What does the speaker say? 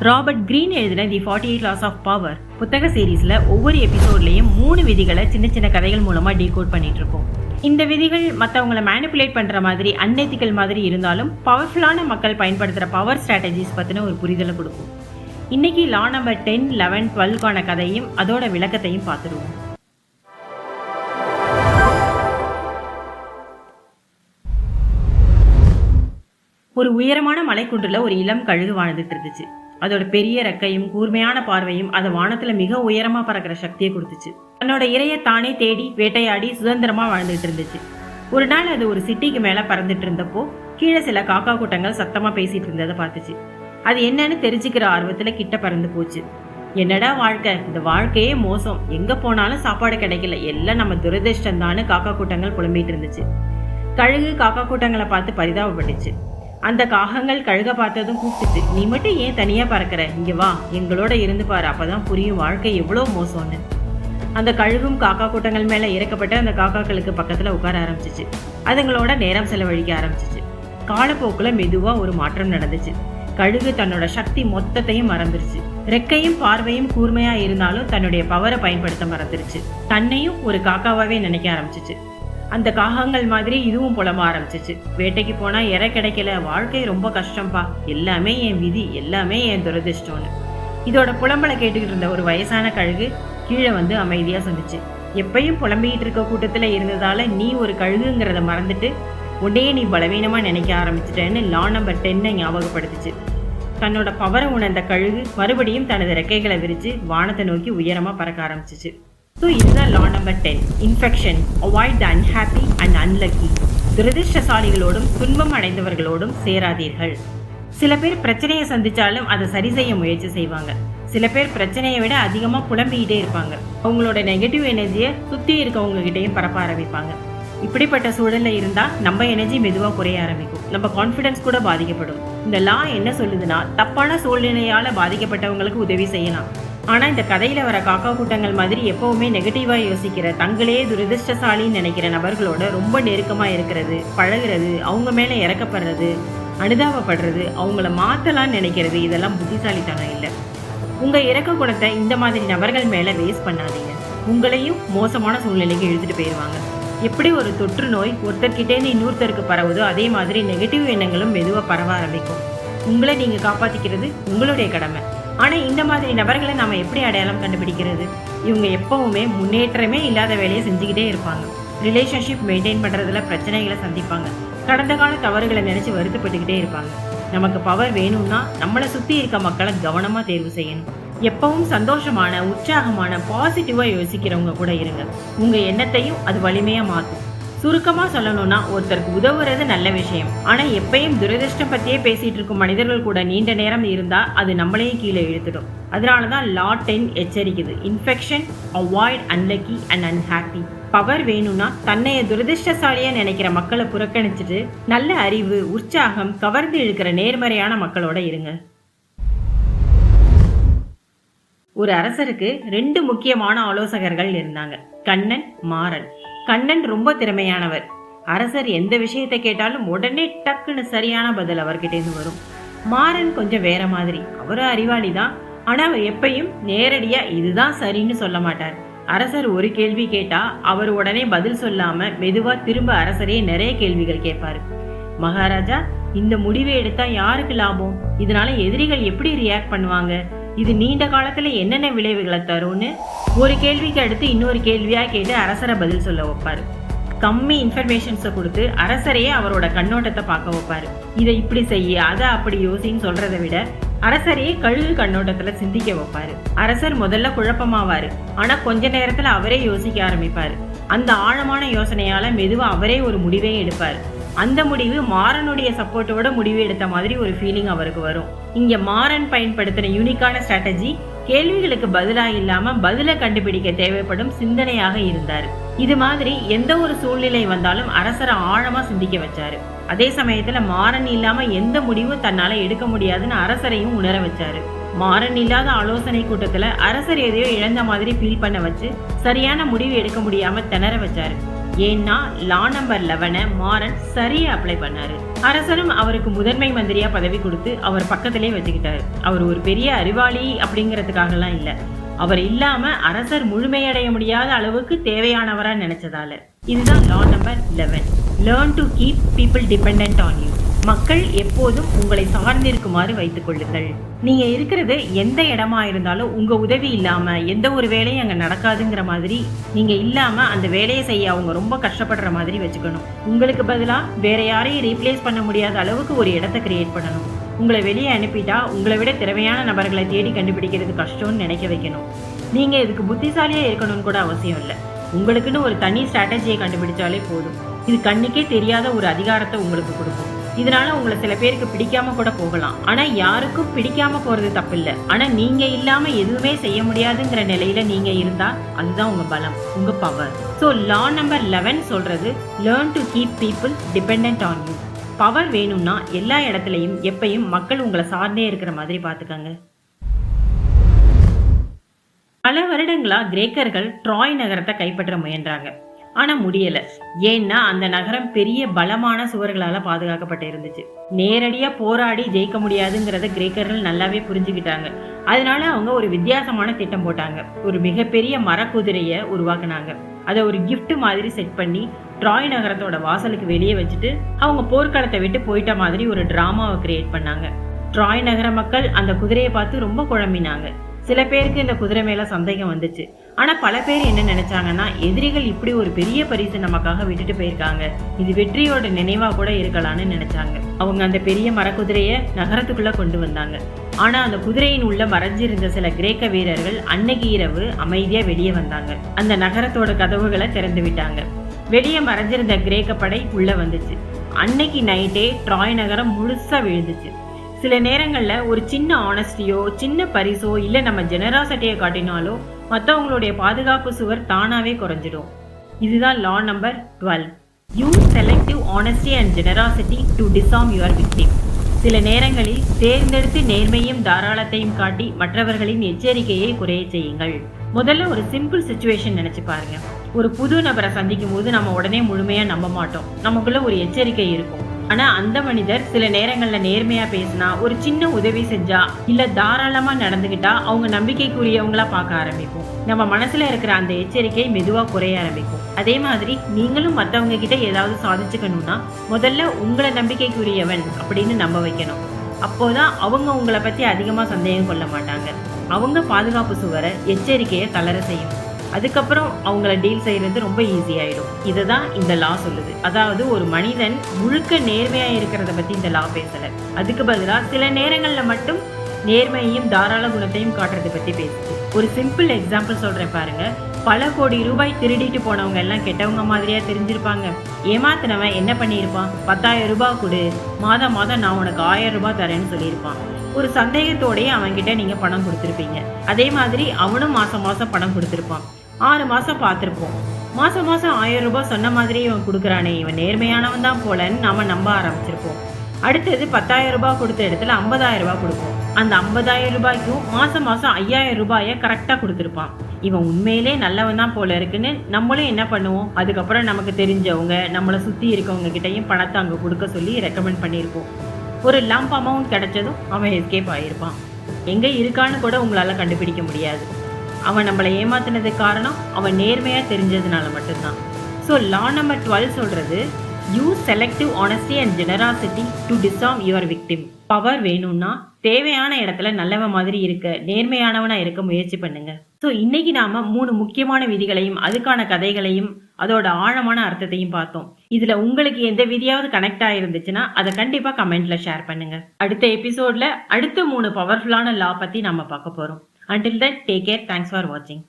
Robert green எழுதின தி 48 loss of power புத்தக சீரீஸ்ல ஒவ்வொரு எபிசோட்லயும் 3 விதிகளை சின்ன சின்ன கதைகள் மூலமா டீகோட் பண்ணிட்டு இருக்கோம். இந்த விதிகள் மற்றவங்களை மேனிப்புலேட் பண்ற மாதிரி அன்எத்திக்கல் மாதிரி இருந்தாலும் பவர்ஃபுல்லான மக்கள் பயன்படுத்துற பவர் ஸ்ட்ராட்டஜிஸ் பத்தின ஒரு புரிதலை கொடுக்கும். இன்னைக்கு லா நம்பர் 10, 11, 12க்கான கதையும் அதோட விளக்கத்தையும் பார்த்துருவோம். ஒரு உயரமான மலைக்குன்றுல ஒரு இளம் கழுகு வாழ்ந்துட்டு இருந்துச்சு. அதோட பெரிய ரெக்கையும் கூர்மையான பார்வையும் அதை வானத்துல மிக உயரமா பறக்கிற சக்தியை கொடுத்துச்சு. தன்னோட இரையை தானே தேடி வேட்டையாடி சுதந்திரமா வாழ்ந்துட்டு இருந்துச்சு. ஒரு நாள் அது ஒரு சிட்டிக்கு மேல பறந்துட்டு இருந்தப்போ கீழே சில காக்கா கூட்டங்கள் சத்தமா பேசிட்டு இருந்ததை பார்த்துச்சு. அது என்னன்னு தெரிஞ்சுக்கிற ஆர்வத்துல கிட்ட பறந்து போச்சு. என்னடா வாழ்க்கை, இந்த வாழ்க்கையே மோசம், எங்க போனாலும் சாப்பாடு கிடைக்கல, எல்லாம் நம்ம துரதிருஷ்டம் தான்னு காக்கா கூட்டங்கள் புலம்பிட்டு இருந்துச்சு. கழுகு காக்கா கூட்டங்களை பார்த்து பரிதாபப்பட்டுச்சு. அந்த காகங்கள் கழுக பார்த்ததும் கூப்பிட்டுச்சு, நீ மட்டும் ஏன் தனியா பறக்கிற, இங்க வா, எங்களோட இருந்து பாரு, அப்பதான் புரியும் வாழ்க்கை எவ்வளவு மோசம்னு. அந்த கழுகும் காக்கா கூட்டங்கள் மேல இறக்கப்பட்டு அந்த காக்காக்களுக்கு பக்கத்துல உட்கார ஆரம்பிச்சிச்சு. அதுங்களோட நேரம் செலவழிக்க ஆரம்பிச்சிச்சு. காலப்போக்குல மெதுவா ஒரு மாற்றம் நடந்துச்சு. கழுகு தன்னோட சக்தி மொத்தத்தையும் மறந்துருச்சு. ரெக்கையும் பார்வையும் கூர்மையா இருந்தாலும் தன்னுடைய பவரை பயன்படுத்த மறந்துருச்சு. தன்னையும் ஒரு காக்காவாவே நினைக்க ஆரம்பிச்சிச்சு. அந்த காகங்கள் மாதிரி இதுவும் புலம்ப ஆரம்பிச்சிச்சு. வேட்டைக்கு போனா இறை கிடைக்கல, வாழ்க்கை ரொம்ப கஷ்டம்பா, எல்லாமே என் விதி, எல்லாமே என் துரதிருஷ்டம்னு. இதோட புலம்பலை கேட்டுக்கிட்டு இருந்த ஒரு வயசான கழுகு கீழே வந்து அமைதியா சொன்னிச்சு, எப்பயும் புலம்பிக்கிட்டு இருக்க கூட்டத்துல இருந்ததால நீ ஒரு கழுகுங்கிறத மறந்துட்டு உன்னையே நீ பலவீனமா நினைக்க ஆரம்பிச்சிட்டேன்னு லா நம்பர் 10 ஞாபகப்படுத்துச்சு. தன்னோட பவரை உணர்ந்த கழுகு மறுபடியும் தனது ரெக்கைகளை விரிச்சு வானத்தை நோக்கி உயரமா பறக்க ஆரம்பிச்சிச்சு. ஸோ இதுதான் law number 10, infection, avoid the unhappy and unlucky. துரதிருஷ்டசாலிகளோடும் துன்பம் அடைந்தவர்களோடும் சேராதீர்கள். சில பேர் பிரச்சனையை சந்திச்சாலும் அதை சரி செய்ய முயற்சி செய்வாங்க. சில பேர் பிரச்சனையை விட அதிகமாக புலம்பிக்கிட்டே இருப்பாங்க. அவங்களோட நெகட்டிவ் எனர்ஜியை சுற்றி இருக்கவங்க கிட்டையும் பரப்ப ஆரம்பிப்பாங்க. இப்படிப்பட்ட சூழல்ல இருந்தா நம்ம எனர்ஜி மெதுவாக குறைய ஆரம்பிக்கும், நம்ம கான்ஃபிடன்ஸ் கூட பாதிக்கப்படும். இந்த லா என்ன சொல்லுதுன்னா, தப்பான சூழ்நிலையால பாதிக்கப்பட்டவங்களுக்கு உதவி செய்யலாம். ஆனா இந்த கதையில வர காக்கா கூட்டங்கள் மாதிரி எப்பவுமே நெகட்டிவா யோசிக்கிற, தங்களே துரதிருஷ்டசாலின்னு நினைக்கிற நபர்களோட ரொம்ப நெருக்கமா இருக்கிறது, பழகிறது, அவங்க மேல இறக்கப்படுறது, அனுதாபப்படுறது, அவங்கள மாத்தலாம்னு நினைக்கிறது, இதெல்லாம் புத்திசாலித்தனம் இல்லை. உங்க இறக்க குணத்தை இந்த மாதிரி நபர்கள் மேல வேஸ்ட் பண்ணாதீங்க. உங்களையும் மோசமான சூழ்நிலைக்கு இழுத்துட்டு போயிடுவாங்க. எப்படி ஒரு தொற்று நோய் ஒருத்தர்கிட்டேருந்து இன்னொருத்தருக்கு பரவுதோ அதே மாதிரி நெகட்டிவ் எண்ணங்களும் மெதுவாக பரவ ஆரம்பிக்கும். உங்களை நீங்க காப்பாத்திக்கிறது உங்களுடைய கடமை. ஆனா இந்த மாதிரி நபர்களை நாம எப்படி அடையாளம் கண்டுபிடிக்கிறது? இவங்க எப்பவுமே முன்னேற்றமே இல்லாத வேலையை செஞ்சுக்கிட்டே இருப்பாங்க. ரிலேஷன்ஷிப் மெயின்டைன் பண்றதுல பிரச்சனைகளை சந்திப்பாங்க. கடந்த கால தவறுகளை நினைச்சு வருத்தப்பட்டுக்கிட்டே இருப்பாங்க. நமக்கு பவர் வேணும்னா நம்மளை சுத்தி இருக்க மக்களை கவனமா தேர்வு செய்யணும். எப்பவும் சந்தோஷமான, உற்சாகமான, பாசிட்டிவா யோசிக்கிறவங்க கூட இருங்க. உங்க எண்ணத்தையும் அது வலிமையா மாற்றும். சுருக்கமா சொல்லணும்னா, ஒருத்தருக்கு உதவுறது நல்ல விஷயம். ஆனா எப்பயும் துரதிருஷ்டம் பத்தியே பேசிட்டு இருக்கும் மனிதர்கள் கூட நீண்ட நேரம் இருந்தா அது நம்மளையும் கீழே இழுத்துடும். அதனாலதான் லா 10 எச்சரிக்குது, infection, avoid unlucky and unhappy. Power வேணும்னா தன்னைய துரதிருஷ்டசாலியா நினைக்கிற மக்களை புறக்கணிச்சுட்டு நல்ல அறிவு, உற்சாகம், கவர்ந்து இழுக்கிற நேர்மறையான மக்களோட இருங்க. ஒரு அரசருக்கு 2 முக்கியமான ஆலோசகர்கள் இருந்தாங்க, கண்ணன், மாறன். கண்ணன் ரொம்ப திறமையானவர். அரசர் எந்த விஷயத்தை கேட்டாலும் உடனே டக்குன்னு சரியான பதில் அவர்கிட்ட இருந்து வரும். மாறன் கொஞ்சம் வேற மாதிரி. அவரு அறிவாளி தான், ஆனா அவர் எப்பயும் நேரடியா இதுதான் சரின்னு சொல்ல மாட்டார். அரசர் ஒரு கேள்வி கேட்டா அவர் உடனே பதில் சொல்லாம மெதுவா திரும்ப அரசரே நிறைய கேள்விகள் கேட்பாரு. மகாராஜா, இந்த முடிவை எடுத்தா யாருக்கு லாபம்? இதனால எதிரிகள் எப்படி ரியாக்ட் பண்ணுவாங்க? இது நீண்ட காலத்துல என்னென்ன விளைவுகளை தரும்னு ஒரு கேள்விக்கு அடுத்து இன்னொரு கேள்வியா கேட்டு அரசரை பதில் சொல்ல வைப்பாரு. கம்மி இன்ஃபர்மேஷன்ஸை கொடுத்து அரசரையே அவரோட கண்ணோட்டத்தை பார்க்க வைப்பாரு. இதை இப்படி செய்ய, அதை அப்படி யோசின்னு சொல்றதை விட அரசரையே கழுகு கண்ணோட்டத்துல சிந்திக்க வைப்பாரு. அரசர் முதல்ல குழப்பமாவாரு, ஆனா கொஞ்ச நேரத்துல அவரே யோசிக்க ஆரம்பிப்பாரு. அந்த ஆழமான யோசனையால மெதுவா அவரே ஒரு முடிவே எடுப்பாரு. அந்த முடிவு மாறனுடைய சப்போர்ட்டோட முடிவு எடுத்த மாதிரி ஒரு ஃபீலிங் அவருக்கு வரும். இங்க மாறன் பயன்படுத்தின யூனிக்கான ஸ்ட்ராட்டஜி கேள்விகளுக்கு பதிலா இல்லாம பதிலை கண்டுபிடிக்க தேவைப்படும் சிந்தனையாக இருந்தாரு. இது மாதிரி எந்த ஒரு சூழ்நிலை வந்தாலும் அரசரை ஆழமா சிந்திக்க வச்சாரு. அதே சமயத்துல மாறன் இல்லாம எந்த முடிவும் தன்னால எடுக்க முடியாதுன்னு அரசரையும் உணர வச்சாரு. மாறன் இல்லாத ஆலோசனை கூட்டத்துல அரசர் எதையோ இழந்த மாதிரி ஃபீல் பண்ண வச்சு சரியான முடிவு எடுக்க முடியாம திணற வச்சாரு. ஏன்னா லா நம்பர் 11 மாறன் சரியா அப்ளை பண்ணாரு. அரசரும் அவருக்கு முதன்மை மந்திரியா பதவி கொடுத்து அவர் பக்கத்திலே வச்சுக்கிட்டாரு. அவர் ஒரு பெரிய அறிவாளி அப்படிங்கறதுக்காக எல்லாம் இல்ல, அவர் இல்லாம அரசர் முழுமையடைய முடியாத அளவுக்கு தேவையானவரா நினைச்சதால. இதுதான் law number 11. Learn to keep people dependent on you. மக்கள் எப்போதும் உங்களை சார்ந்திருக்குமாறு வைத்துக் கொள்ளுங்கள். நீங்க இருக்கிறது எந்த இடமா இருந்தாலும் உங்க உதவி இல்லாம எந்த ஒரு வேலையும் அங்க நடக்காதுங்கிற மாதிரி, நீங்க இல்லாம அந்த வேலையை செய்ய அவங்க ரொம்ப கஷ்டப்படுற மாதிரி வச்சுக்கணும். உங்களுக்கு பதிலா வேற யாரையும் ரீப்ளேஸ் பண்ண முடியாத அளவுக்கு ஒரு இடத்தை கிரியேட் பண்ணணும். உங்களை வெளியே அனுப்பிட்டா உங்களை விட திறமையான நபர்களை தேடி கண்டுபிடிக்கிறது கஷ்டம்னு நினைக்க வைக்கணும். நீங்க இதுக்கு புத்திசாலியா இருக்கணும்னு கூட அவசியம் இல்லை. உங்களுக்குன்னு ஒரு தனி ஸ்ட்ராட்டஜியை கண்டுபிடிச்சாலே போதும். இது கண்ணுக்கே தெரியாத ஒரு அதிகாரத்தை உங்களுக்கு கொடுக்கும். இதனால உங்களை சில பேருக்கு பிடிக்காம கூட போகலாம். ஆனா யாருக்கும் பிடிக்காம போறது தப்பு இல்ல. ஆனா நீங்க இல்லாம எதுவுமே செய்ய முடியாதுங்கிற நிலையில நீங்க இருந்தா அதுதான் உங்க பலம், உங்க பவர். சோ லா நம்பர் 11 சொல்றது learn to keep people dependent on you. Power வேணும்னா எல்லா இடத்துலையும் எப்பயும் மக்கள் உங்களை சார்ந்தே இருக்கிற மாதிரி பாத்துக்கங்க. பல வருடங்களா கிரேக்கர்கள் ட்ராய் நகரத்தை கைப்பற்ற முயன்றாங்க. ஆனா முடியல. ஏன்னா அந்த நகரம் பெரிய பலமான சுவர்களால பாதுகாக்கப்பட்டு இருந்துச்சு. நேரடியா போராடி ஜெயிக்க முடியாதுங்கிறத கிரேக்கர்கள் நல்லாவே புரிஞ்சுக்கிட்டாங்க. அதனால அவங்க ஒரு வித்தியாசமான திட்டம் போட்டாங்க. ஒரு மிகப்பெரிய மரக்குதிரைய உருவாக்குனாங்க. அதை ஒரு கிஃப்ட் மாதிரி செட் பண்ணி ட்ராய் நகரத்தோட வாசலுக்கு வெளியே வச்சுட்டு அவங்க போர்க்களத்தை விட்டு போயிட்ட மாதிரி ஒரு டிராமாவை கிரியேட் பண்ணாங்க. ட்ராய் நகர மக்கள் அந்த குதிரையை பார்த்து ரொம்ப குழம்பினாங்க. சில பேருக்கு இந்த குதிரை மேல சந்தேகம் வந்துச்சு. ஆனா பல பேர் என்ன நினைச்சாங்கன்னா, எதிரிகள் இப்படி ஒரு பெரிய பரிசு நமக்காக விட்டுட்டு போயிருக்காங்க, இது வெற்றியோட நினைவா கூட இருக்கலாம்னு நினைச்சாங்க. அவங்க அந்த பெரிய மரக்குதிரைய நகரத்துக்குள்ள கொண்டு வந்தாங்க. ஆனா அந்த குதிரையின் உள்ள மறைஞ்சிருந்த சில கிரேக்க வீரர்கள் அன்னைக்கு இரவு அமைதியா வெளியே வந்தாங்க. அந்த நகரத்தோட கதவுகளை திறந்து விட்டாங்க. வெளியே மறைஞ்சிருந்த கிரேக்க படை உள்ள வந்துச்சு. அன்னைக்கு நைட்டே ட்ராய் நகரம் முழுசா விழுந்துச்சு. சில நேரங்கள்ல ஒரு சின்ன ஆனஸ்டியோ சின்ன பரிசோ இல்ல நம்ம ஜெனராசிட்டியை காட்டினாலோ மற்றவங்களுடைய பாதுகாப்பு சுவர் தானாவே குறைஞ்சிடும். இதுதான் law number 12. Use selective honesty and generosity to disarm your victim. சில நேரங்களில் தேர்ந்தெடுத்து நேர்மையும் தாராளத்தையும் காட்டி மற்றவர்களின் எச்சரிக்கையை குறைய செய்யுங்கள். முதல்ல ஒரு சிம்பிள் சிச்சுவேஷன் நினைச்சு பாருங்க. ஒரு புது நபரை சந்திக்கும் போது நம்ம உடனே முழுமையா நம்ப மாட்டோம். நமக்குள்ள ஒரு எச்சரிக்கை இருக்கும். ஆனா அந்த மனிதர் சில நேரங்கள்ல நேர்மையா பேசினா, ஒரு சின்ன உதவி செஞ்சா இல்ல தாராளமா நடந்துகிட்டா அவங்க நம்பிக்கைக்குரியவங்களா பார்க்க ஆரம்பிக்கும். நம்ம மனசுல இருக்கிற அந்த எச்சரிக்கை மெதுவா குறைய ஆரம்பிக்கும். அதே மாதிரி நீங்களும் மத்தவங்க கிட்ட ஏதாவது சாதிச்சுக்கணும்னா முதல்ல உங்களை நம்பிக்கைக்குரியவன் அப்படின்னு நம்ப வைக்கணும். அப்போதான் அவங்க உங்களை பத்தி அதிகமா சந்தேகம் கொள்ள மாட்டாங்க. அவங்க பாதுகாப்பு சுவரை எச்சரிக்கையை தளர செய்யும். அதுக்கப்புறம் அவங்கள டீல் செய்யறது ரொம்ப ஈஸி ஆயிடும். இதுதான் இந்த லா சொல்லுது. அதாவது ஒரு மனிதன் முழுக்க நேர்மையா இருக்கிறத பத்தி இந்த லா பேசல. அதுக்கு பதிலா சில நேரங்கள்ல மட்டும் நேர்மையையும் தாராள குணத்தையும் காட்டுறதை பத்தி பேசுது. ஒரு சிம்பிள் எக்ஸாம்பிள் சொல்றேன் பாருங்க. பல கோடி ரூபாய் திருடிட்டு போனவங்க எல்லாம் கெட்டவங்க மாதிரியா தெரிஞ்சிருப்பாங்க. ஏமாத்தினவன் என்ன பண்ணியிருப்பான்? 10,000 ரூபாய் கொடு, மாதம் மாதம் நான் உனக்கு 1000 ரூபாய் தரேன்னு சொல்லியிருப்பான். ஒரு சந்தேகத்தோடய அவன்கிட்ட நீங்க பணம் கொடுத்துருப்பீங்க. அதே மாதிரி அவனும் மாசம் மாசம் பணம் கொடுத்துருப்பான். 6 மாசம் பார்த்துருப்போம். மாசம் மாசம் 1000 ரூபாய் சொன்ன மாதிரி இவன் கொடுக்குறானே, இவன் நேர்மையானவன் தான் போலன்னு நாம நம்ப ஆரம்பிச்சிருப்போம். அடுத்தது 10,000 ரூபாய் கொடுத்த இடத்துல 50,000 ரூபாய் கொடுப்போம். அந்த 50,000 ரூபாய்க்கும் மாசம் மாசம் 5,000 ரூபாயை கரெக்டா கொடுத்துருப்பான். இவன் உண்மையிலே நல்லவன் தான் போல இருக்குன்னு நம்மளும் என்ன பண்ணுவோம்? அதுக்கப்புறம் நமக்கு தெரிஞ்சவங்க நம்மளை சுத்தி இருக்கவங்க கிட்டையும் பணத்தை அங்க கொடுக்க சொல்லி ரெக்கமெண்ட் பண்ணியிருப்போம். ஒரு லம்ப் அமௌண்ட் கிடைச்சதும் அவன் எஸ்கேப் ஆகியிருப்பான். எங்க இருக்கான்னு கூட உங்களால கண்டுபிடிக்க முடியாது. அவன் நம்மளை ஏமாத்தினதுக்கு காரணம் அவன் நேர்மையா தெரிஞ்சதுனால மட்டும்தான். ஸோ லா நம்பர் 12 சொல்றது use selective honesty and generosity to disarm your victim. Power வேணும்னா தேவையான இடத்துல நல்லவன் மாதிரி இருக்க, நேர்மையானவனா இருக்க முயற்சி பண்ணுங்க. ஸோ இன்னைக்கு நாம 3 முக்கியமான விதிகளையும் அதுக்கான கதைகளையும் அதோட ஆழமான அர்த்தத்தையும் பார்த்தோம். இதுல உங்களுக்கு எந்த விதியாவது கனெக்ட் ஆயிருந்துச்சுன்னா அதை கண்டிப்பா கமெண்ட்ல ஷேர் பண்ணுங்க. அடுத்த எபிசோட்ல அடுத்த 3 பவர்ஃபுல்லான லா பத்தி நம்ம பார்க்க போறோம். Until then, take care. Thanks for watching.